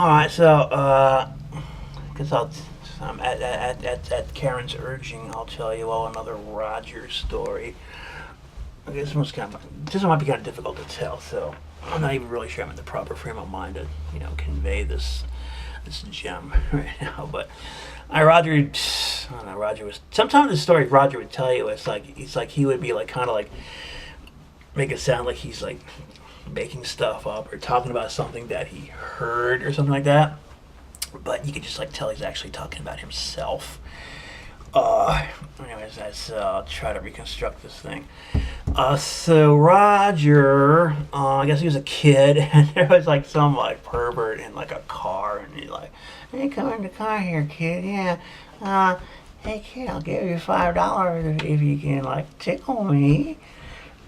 Alright, so, because at Karen's urging, I'll tell you all another Roger story. I guess this one might be kind of difficult to tell, so I'm not even really sure I'm in the proper frame of mind to, convey this gem right now. But Roger, I don't know, Roger was, sometimes the story Roger would tell you, it's like he would be like, kind of like, make it sound like he's like making stuff up or talking about something that he heard or something like that. But you could just like tell he's actually talking about himself. Anyways, I'll try to reconstruct this thing. So Roger, I guess he was a kid, and there was like some like pervert in like a car, and he's like, "Hey, come in the car here, kid. Yeah. Hey, kid, I'll give you $5 if you can like tickle me."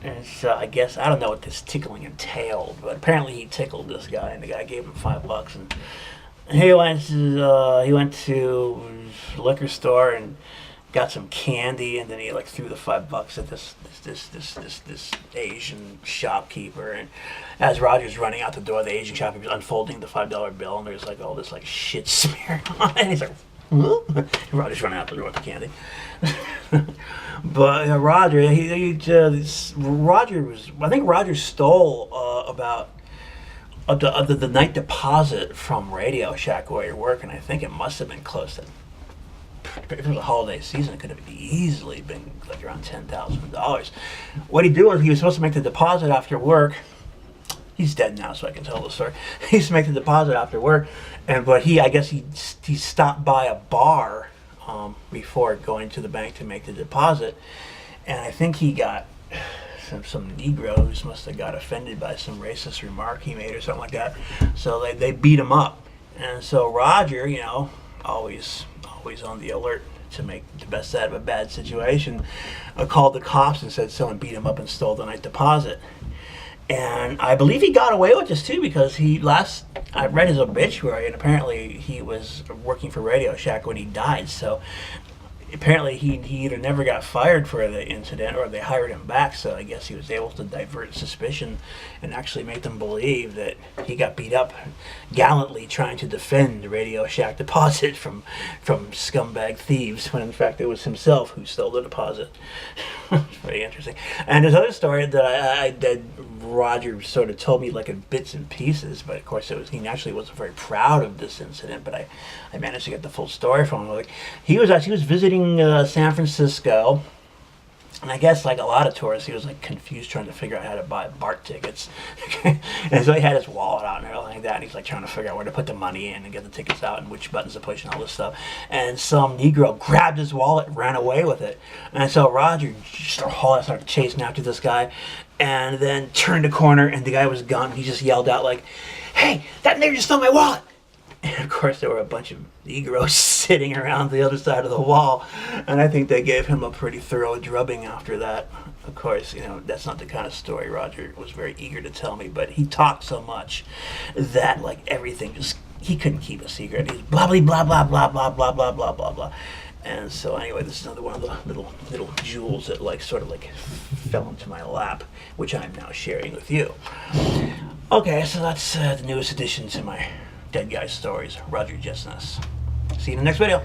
And so I guess I don't know what this tickling entailed, but apparently he tickled this guy, and the guy gave him $5, and he went to the liquor store and got some candy, and then he like threw the $5 at this Asian shopkeeper. And as Roger's running out the door, the Asian shopkeeper's unfolding the $5 bill, and there's like all this like shit smeared on it. And he's like, and Roger's running out the door with the candy. But Roger, I think Roger stole about the night deposit from Radio Shack where you work, and I think it must have been close to, if it was a holiday season, it could have easily been like around $10,000. What he did was he was supposed to make the deposit after work. He's dead now, so I can tell the story. He used to make the deposit after work, but I guess he stopped by a bar before going to the bank to make the deposit, and I think he got some Negroes must have got offended by some racist remark he made or something like that. So they beat him up, and so Roger, always on the alert to make the best out of a bad situation, called the cops and said someone beat him up and stole the night deposit. And I believe he got away with this too, because I read his obituary, and apparently he was working for Radio Shack when he died. So apparently he either never got fired for the incident or they hired him back. So I guess he was able to divert suspicion and actually make them believe that he got beat up gallantly trying to defend Radio Shack deposit from scumbag thieves, when in fact it was himself who stole the deposit. Very interesting. And there's another story that Roger sort of told me like in bits and pieces, but of course he naturally wasn't very proud of this incident, but I managed to get the full story from him. Like, he was visiting San Francisco, and I guess like a lot of tourists, he was like confused trying to figure out how to buy BART tickets. And so he had his wallet out and everything like that, and he's like trying to figure out where to put the money in and get the tickets out and which buttons to push and all this stuff. And some Negro grabbed his wallet, ran away with it. And so Roger started chasing after this guy, and then turned a corner, and the guy was gone. He just yelled out like, "Hey, that nigger just stole my wallet!" And of course there were a bunch of Negroes sitting around the other side of the wall, and I think they gave him a pretty thorough drubbing after that. Of course, that's not the kind of story Roger was very eager to tell me, but he talked so much that like everything he couldn't keep a secret. He's blah blah blah blah blah blah blah blah blah blah blah. And so anyway, this is another one of the little jewels that like sort of like fell into my lap, which I'm now sharing with you. Okay, so that's the newest addition to my Dead Guy Stories, Roger Jessness. See you in the next video.